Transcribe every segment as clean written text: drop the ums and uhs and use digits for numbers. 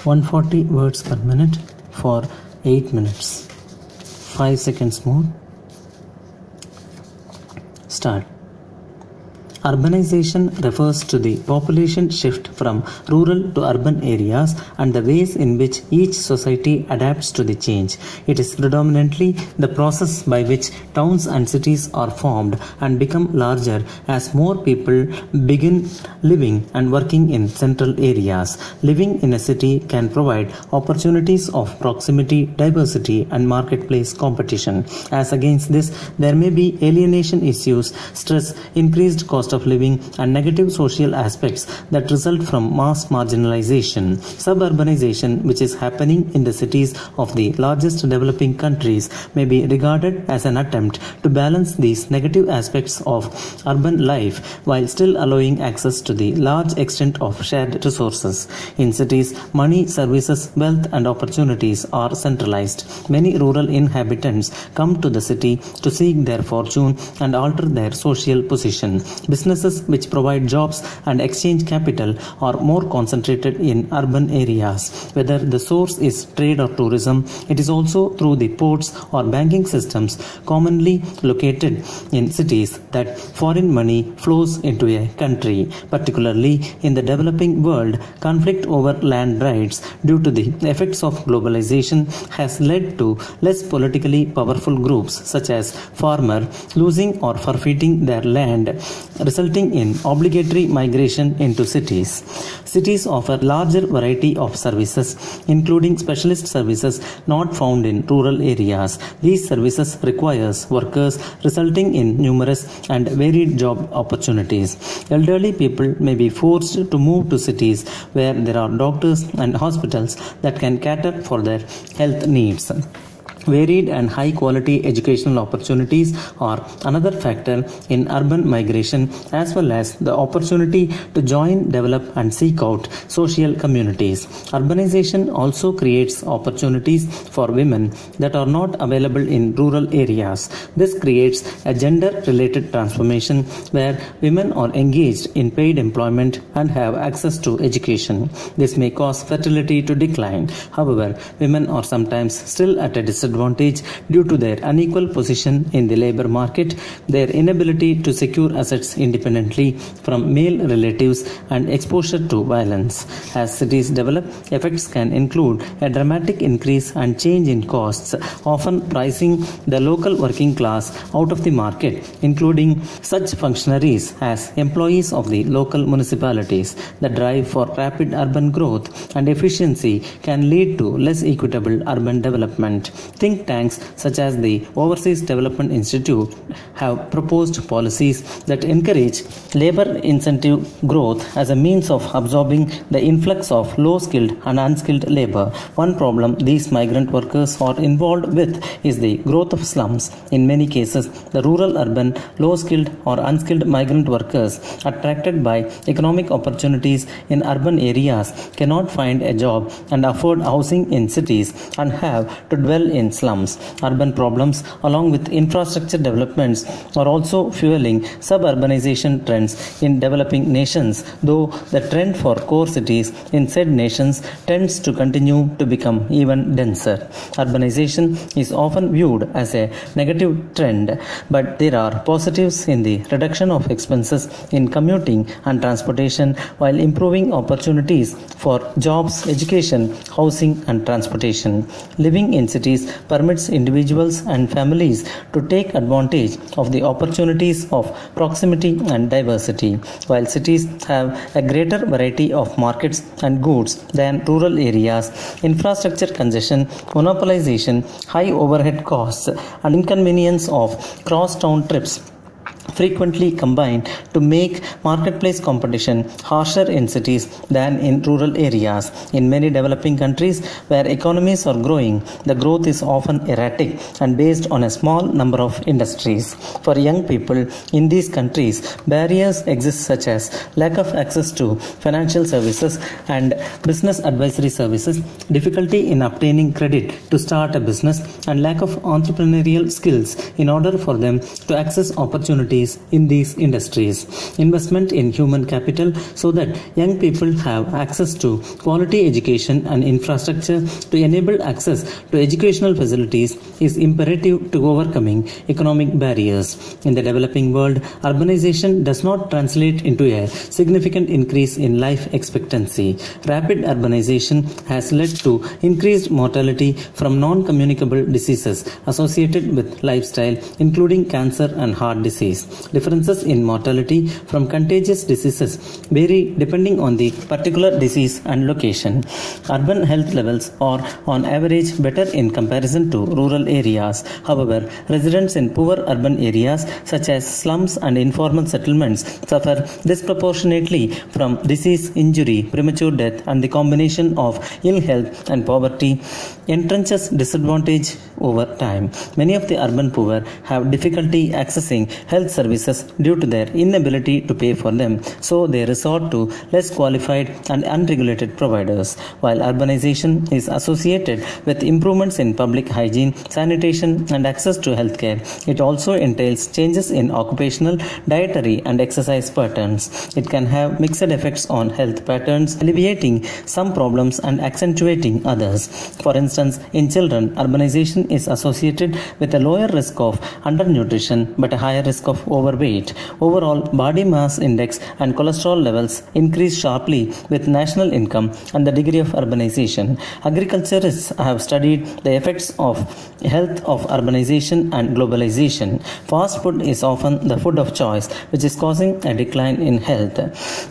140 words per minute for 8 minutes. 5 seconds more. Start. Urbanization refers to the population shift from rural to urban areas and the ways in which each society adapts to the change. It is predominantly the process by which towns and cities are formed and become larger as more people begin living and working in central areas. Living in a city can provide opportunities of proximity, diversity, and marketplace competition. As against this, there may be alienation issues, stress, increased cost of living, and negative social aspects that result from mass marginalization. Suburbanization, which is happening in the cities of the largest developing countries, may be regarded as an attempt to balance these negative aspects of urban life while still allowing access to the large extent of shared resources. In cities, money, services, wealth, and opportunities are centralized. Many rural inhabitants come to the city to seek their fortune and alter their social position. Businesses which provide jobs and exchange capital are more concentrated in urban areas. Whether the source is trade or tourism, it is also through the ports or banking systems commonly located in cities that foreign money flows into a country. Particularly in the developing world, conflict over land rights due to the effects of globalization has led to less politically powerful groups such as farmers losing or forfeiting their land, resulting in obligatory migration into cities. Cities offer larger variety of services, including specialist services not found in rural areas. These services requires workers, resulting in numerous and varied job opportunities. Elderly people may be forced to move to cities where there are doctors and hospitals that can cater for their health needs. Varied and high quality educational opportunities are another factor in urban migration, as well as the opportunity to join, develop, and seek out social communities. Urbanization also creates opportunities for women that are not available in rural areas. This creates a gender related transformation where women are engaged in paid employment and have access to education. This may cause fertility to decline. However, women are sometimes still at a disadvantage due to their unequal position in the labor market, their inability to secure assets independently from male relatives, and exposure to violence. As cities develop, effects can include a dramatic increase and change in costs, often pricing the local working class out of the market, including such functionaries as employees of the local municipalities. The drive for rapid urban growth and efficiency can lead to less equitable urban development. Think tanks such as the Overseas Development Institute have proposed policies that encourage labor incentive growth as a means of absorbing the influx of low-skilled and unskilled labor. One problem these migrant workers are involved with is the growth of slums. In many cases, the rural-urban, low-skilled or unskilled migrant workers attracted by economic opportunities in urban areas cannot find a job and afford housing in cities and have to dwell in slums. Urban problems, along with infrastructure developments, are also fueling suburbanization trends in developing nations, though the trend for core cities in said nations tends to continue to become even denser. Urbanization is often viewed as a negative trend, but there are positives in the reduction of expenses in commuting and transportation while improving opportunities for jobs, education, housing, and transportation. Living in cities permits individuals and families to take advantage of the opportunities of proximity and diversity. While cities have a greater variety of markets and goods than rural areas, infrastructure congestion, monopolization, high overhead costs, and inconvenience of cross-town trips frequently combine to make marketplace competition harsher in cities than in rural areas. In many developing countries where economies are growing, the growth is often erratic and based on a small number of industries. For young people in these countries, barriers exist such as lack of access to financial services and business advisory services, difficulty in obtaining credit to start a business, and lack of entrepreneurial skills in order for them to access opportunities opportunities in these industries. Investment in human capital so that young people have access to quality education and infrastructure to enable access to educational facilities is imperative to overcoming economic barriers. In the developing world, urbanization does not translate into a significant increase in life expectancy. Rapid urbanization has led to increased mortality from non-communicable diseases associated with lifestyle, including cancer and heart disease. Differences in mortality from contagious diseases vary depending on the particular disease and location. Urban health levels are on average better in comparison to rural areas. However, residents in poor urban areas such as slums and informal settlements suffer disproportionately from disease, injury, premature death, and the combination of ill health and poverty entrenches disadvantage over time. Many of the urban poor have difficulty accessing health services due to their inability to pay for them, so they resort to less qualified and unregulated providers. While urbanization is associated with improvements in public hygiene, sanitation, and access to healthcare, it also entails changes in occupational, dietary, and exercise patterns. It can have mixed effects on health patterns, alleviating some problems and accentuating others. For instance, in children, urbanization is associated with a lower risk of undernutrition but a higher risk of overweight. Overall, body mass index and cholesterol levels increase sharply with national income and the degree of urbanization. Agriculturists have studied the effects of health of urbanization and globalization. Fast food is often the food of choice, which is causing a decline in health.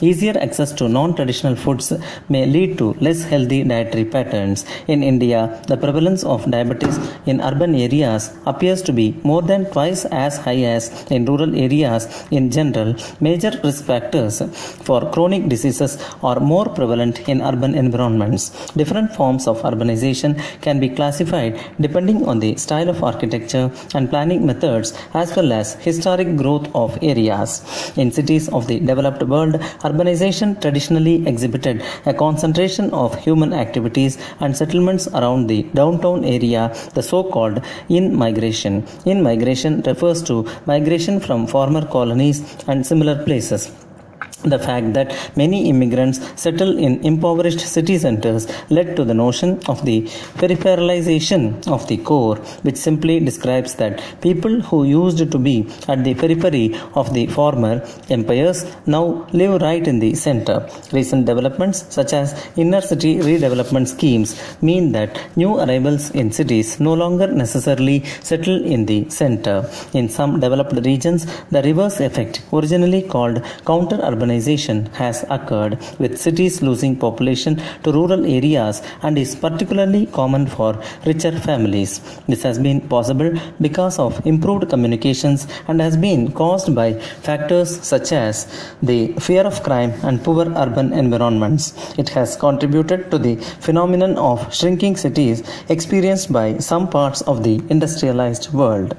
Easier access to non-traditional foods may lead to less healthy dietary patterns. In India, the prevalence of diabetes in urban areas appears to be more than twice as high as in rural areas. In general, major risk factors for chronic diseases are more prevalent in urban environments. Different forms of urbanization can be classified depending on the style of architecture and planning methods as well as historic growth of areas. In cities of the developed world, urbanization traditionally exhibited a concentration of human activities and settlements around the downtown area, the so-called in-migration. In-migration refers to migration from former colonies and similar places. The fact that many immigrants settle in impoverished city centers led to the notion of the peripheralization of the core, which simply describes that people who used to be at the periphery of the former empires now live right in the center. Recent developments such as inner city redevelopment schemes mean that new arrivals in cities no longer necessarily settle in the center. In some developed regions, the reverse effect, originally called counter-urbanization, has occurred, with cities losing population to rural areas, and is particularly common for richer families. This has been possible because of improved communications and has been caused by factors such as the fear of crime and poor urban environments. It has contributed to the phenomenon of shrinking cities experienced by some parts of the industrialized world.